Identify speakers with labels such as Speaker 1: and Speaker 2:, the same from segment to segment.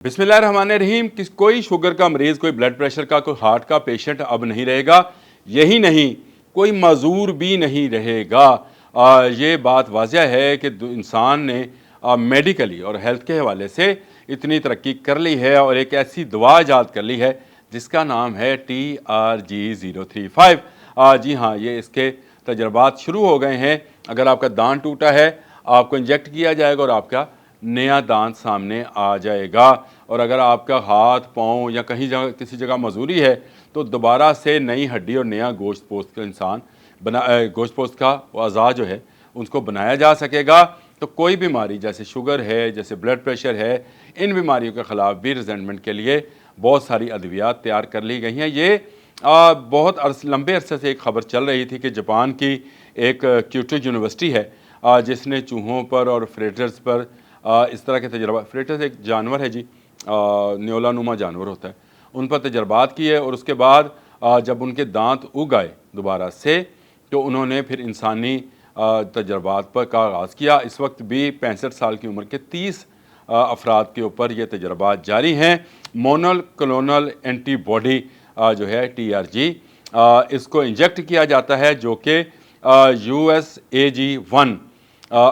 Speaker 1: बिस्मिल्लाहिर्रहमानिर्रहीम। कोई शुगर का मरीज़, कोई ब्लड प्रेशर का, कोई हार्ट का पेशेंट अब नहीं रहेगा। यही नहीं, कोई मजूर भी नहीं रहेगा। ये बात वाज़ह है कि इंसान ने मेडिकली और हेल्थ के हवाले से इतनी तरक्की कर ली है और एक ऐसी दवा ईजाद कर ली है जिसका नाम है TRG-035। जी हाँ, ये इसके तजर्बात शुरू हो गए हैं। अगर आपका दांत टूटा है, आपको इंजेक्ट किया जाएगा और आपका नया दांत सामने आ जाएगा। और अगर आपका हाथ पाँव या कहीं जगह किसी जगह मजूरी है तो दोबारा से नई हड्डी और नया गोश्त पोस्ट का इंसान गोश्त पोस्ट का अज़ा जो है उसको बनाया जा सकेगा। तो कोई बीमारी जैसे शुगर है, जैसे ब्लड प्रेशर है, इन बीमारियों के ख़िलाफ़ भी रिजेंटमेंट के लिए बहुत सारी अद्वियात तैयार कर ली गई हैं। ये बहुत लंबे अरसे से एक ख़बर चल रही थी कि जापान की एक क्योटो यूनिवर्सिटी है जिसने चूहों पर और फ्रेटर्स पर इस तरह के तजर्बा, फ्रेटर्स एक जानवर है जी, न्योला नुमा जानवर होता है, उन पर तजर्बात किए और उसके बाद जब उनके दांत उग आए दोबारा से तो उन्होंने फिर इंसानी तजर्बात पर का आगाज़ किया। इस वक्त भी 65 साल की उम्र के 30 अफराद के ऊपर ये तजर्बात जारी हैं। मोनोक्लोनल एंटीबॉडी जो है TRG, इसको इंजेक्ट किया जाता है जो कि USAG1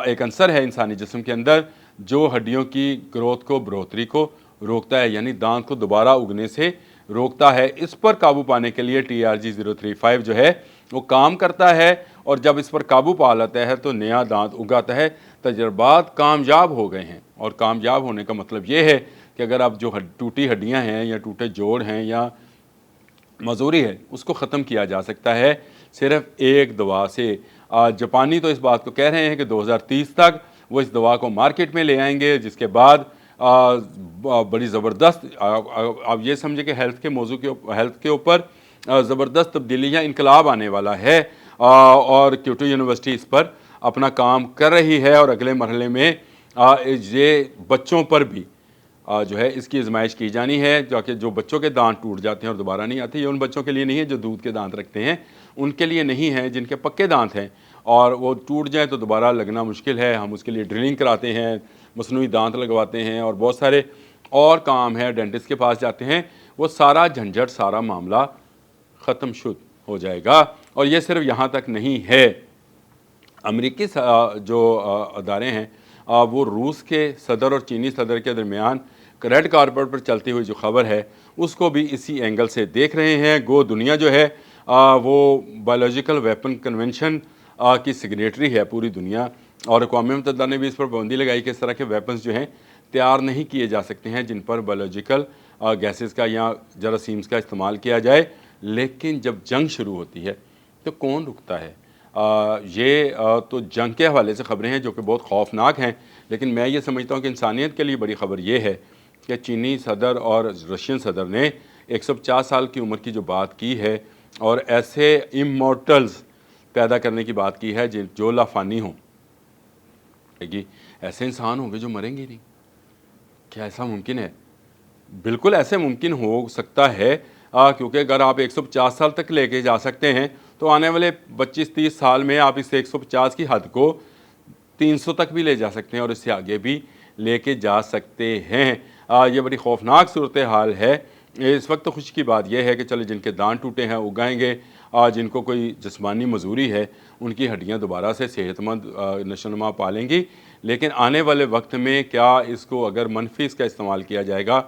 Speaker 1: एक अंसर है इंसानी जिस्म के अंदर जो हड्डियों की ग्रोथ को, बढ़ोतरी को रोकता है, यानी दांत को दोबारा उगने से रोकता है। इस पर काबू पाने के लिए TRG-035 जो है वो काम करता है और जब इस पर काबू पा लेता है तो नया दांत उगाता है। तजर्बात कामयाब हो गए हैं और कामयाब होने का मतलब ये है कि अगर आप जो टूटी हड्डियाँ हैं या टूटे जोड़ हैं या मजूरी है उसको ख़त्म किया जा सकता है सिर्फ एक दवा से। जापानी तो इस बात को कह रहे हैं कि 2030 तक वो इस दवा को मार्केट में ले आएंगे, जिसके बाद बड़ी ज़बरदस्त, आप ये समझे कि हेल्थ के ऊपर ज़बरदस्त तब्दीली या इनकलाब आने वाला है। और क्योटो यूनिवर्सिटी इस पर अपना काम कर रही है और अगले मरहले में ये बच्चों पर भी जो है इसकी आजमाइश की जानी है, ताकि जो बच्चों के दांत टूट जाते हैं और दोबारा नहीं आते। ये उन बच्चों के लिए नहीं है जो दूध के दांत रखते हैं, उनके लिए नहीं है जिनके पक्के दांत हैं और वो टूट जाए तो दोबारा लगना मुश्किल है। हम उसके लिए ड्रिलिंग कराते हैं, मसनूई दांत लगवाते हैं और बहुत सारे और काम है, डेंटिस्ट के पास जाते हैं। वो सारा झंझट, सारा मामला ख़त्म शुद्ध हो जाएगा। और ये सिर्फ यहाँ तक नहीं है, अमेरिकी जो अदारे हैं वो रूस के सदर और चीनी सदर के दरमियान रेड कारपेट पर चलती हुई जो खबर है उसको भी इसी एंगल से देख रहे हैं। गो दुनिया जो है वो बायोलॉजिकल वेपन कन्वेंशन की सिग्नेटरी है पूरी दुनिया, और अक़वाम मुत्तहिदा ने भी इस पर पाबंदी लगाई कि इस तरह के वेपन्स जो हैं तैयार नहीं किए जा सकते हैं जिन पर बायोलॉजिकल गैसेस का या जरासीम्स का इस्तेमाल किया जाए। लेकिन जब जंग शुरू होती है तो कौन रुकता है? तो जंग के हवाले से ख़बरें हैं जो कि बहुत खौफनाक हैं, लेकिन मैं ये समझता हूँ कि इंसानियत के लिए बड़ी ख़बर ये है कि चीनी सदर और रशियन सदर ने 150 साल की उम्र की जो बात की है और ऐसे इमोर्टल्स पैदा करने की बात की है जो लाफानी हों, ऐसे इंसान होंगे जो मरेंगे नहीं। क्या ऐसा मुमकिन है? बिल्कुल ऐसे मुमकिन हो सकता है, क्योंकि अगर आप 150 साल तक लेके जा सकते हैं तो आने वाले 25-30 साल में आप इस 150 की हद को 300 तक भी ले जा सकते हैं और इससे आगे भी लेके जा सकते हैं। ये बड़ी खौफनाक सूरत हाल है। इस वक्त तो खुशी की बात यह है कि चले जिनके दांत टूटे हैं उगाएंगे, जिनको कोई जिस्मानी मजूरी है उनकी हड्डियाँ दोबारा से सेहतमंद नशोनुमा पालेंगी। लेकिन आने वाले वक्त में क्या इसको अगर मनफी इसका इस्तेमाल किया जाएगा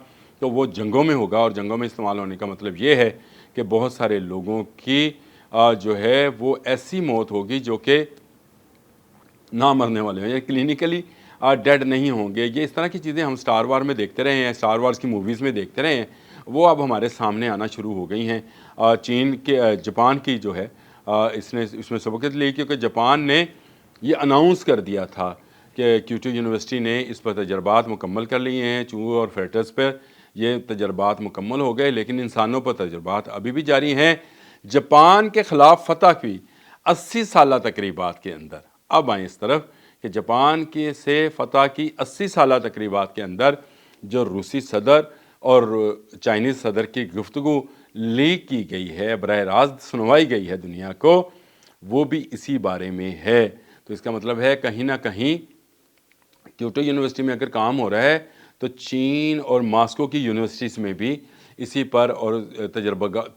Speaker 1: तो वो जंगों में होगा, और जंगों में इस्तेमाल होने का मतलब ये है कि बहुत सारे लोगों की जो है वो ऐसी मौत होगी जो कि ना मरने वाले हैं, या क्लिनिकली डेड नहीं होंगे। ये इस तरह की चीज़ें हम स्टार वार में देखते रहे हैं, स्टार वार्स की मूवीज़ में देखते रहे हैं, वो अब हमारे सामने आना शुरू हो गई हैं। जापान की जो है इसने इसमें सबकत ली, क्योंकि जापान ने ये अनाउंस कर दिया था कि क्योटो यूनिवर्सिटी ने इस पर तजर्बात मुकम्मल कर लिए हैं। चूहों और फेटर्स पर ये तजर्बात मुकम्मल हो गए, लेकिन इंसानों पर तजर्बात अभी भी जारी हैं। जापान के ख़िलाफ़ फ़तह की 80 साला तकरीबात के अंदर, अब आए इस तरफ कि जापान के से फ़तह की 80 साला तकरीबात के अंदर जो रूसी सदर और चाइनीज़ सदर की गुफ्तगू लीक की गई है, बराह रास्त सुनवाई गई है दुनिया को, वो भी इसी बारे में है। तो इसका मतलब है कहीं ना कहीं क्योटो यूनिवर्सिटी में अगर काम हो रहा है तो चीन और मॉस्को की यूनिवर्सिटीज़ में भी इसी पर और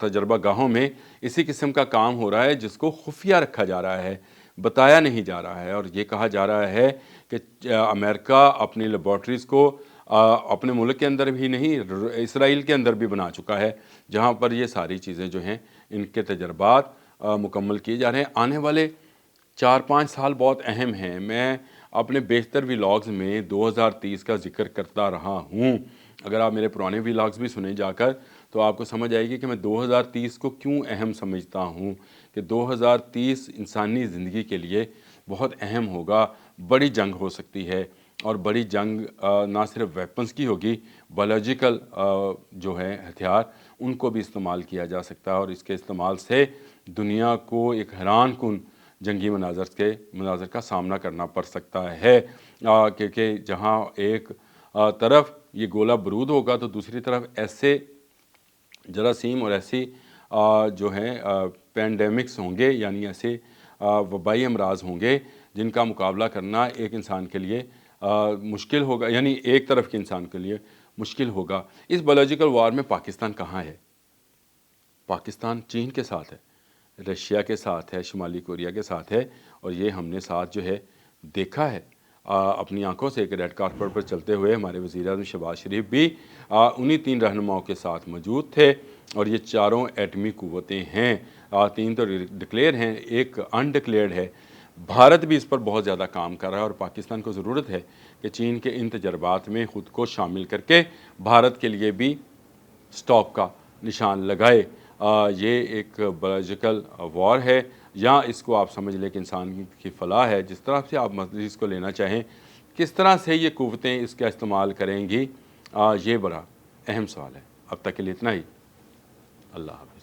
Speaker 1: तजर्बा गाहों में इसी किस्म का काम हो रहा है, जिसको खुफिया रखा जा रहा है, बताया नहीं जा रहा है। और ये कहा जा रहा है कि अमेरिका अपनी लेबॉर्ट्रीज़ को अपने मुल्क के अंदर भी नहीं, इसराइल के अंदर भी बना चुका है, जहाँ पर ये सारी चीज़ें जो हैं इनके तजर्बात मुकम्मल किए जा रहे हैं। आने वाले 4-5 साल बहुत अहम हैं। मैं अपने बेशतर व्लॉग्स में 2030 का ज़िक्र करता रहा हूँ। अगर आप मेरे पुराने व्लॉग्स भी सुने जाकर, तो आपको समझ आएगी कि मैं 2030 को क्यों अहम समझता हूँ, कि 2030 इंसानी ज़िंदगी के लिए बहुत अहम होगा। बड़ी जंग हो सकती है, और बड़ी जंग ना सिर्फ वेपन्स की होगी, बायोलॉजिकल जो है हथियार, उनको भी इस्तेमाल किया जा सकता है। और इसके इस्तेमाल से दुनिया को एक हैरानकुन जंगी मनाज़र का सामना करना पड़ सकता है, क्योंकि जहाँ एक तरफ ये गोला बारूद होगा, तो दूसरी तरफ ऐसे जरासीम और ऐसी जो हैं पैंडेमिक्स होंगे, यानी ऐसे वबाई अमराज होंगे जिनका मुकाबला करना एक इंसान के लिए मुश्किल होगा, यानी एक तरफ के इंसान के लिए मुश्किल होगा। इस बायोलॉजिकल वार में पाकिस्तान कहाँ है? पाकिस्तान चीन के साथ है, रशिया के साथ है, शुमाली कोरिया के साथ है। और ये हमने साथ जो है देखा है अपनी आंखों से। एक रेड कारपेट पर चलते हुए हमारे वज़ीर-ए-आज़म शहबाज शरीफ भी उन्हीं 3 रहनुमाओं के साथ मौजूद थे। और ये चारों एटमी क़ुव्वतें हैं, 3 तो डिक्लेयर हैं, एक अनडिक्लेयर्ड है। भारत भी इस पर बहुत ज़्यादा काम कर रहा है, और पाकिस्तान को ज़रूरत है कि चीन के इन तजर्बात में ख़ुद को शामिल करके भारत के लिए भी स्टॉप का निशान लगाए। ये एक बायोलॉजिकल वॉर है, या इसको आप समझ लें कि इंसान की फ़लाह है। जिस तरह से आप मर्ज़ी इसको लेना चाहें, किस तरह से ये क़ुव्वतें इसका इस्तेमाल करेंगी, ये बड़ा अहम सवाल है। अब तक के लिए इतना ही। अल्लाह हाफ़िज़।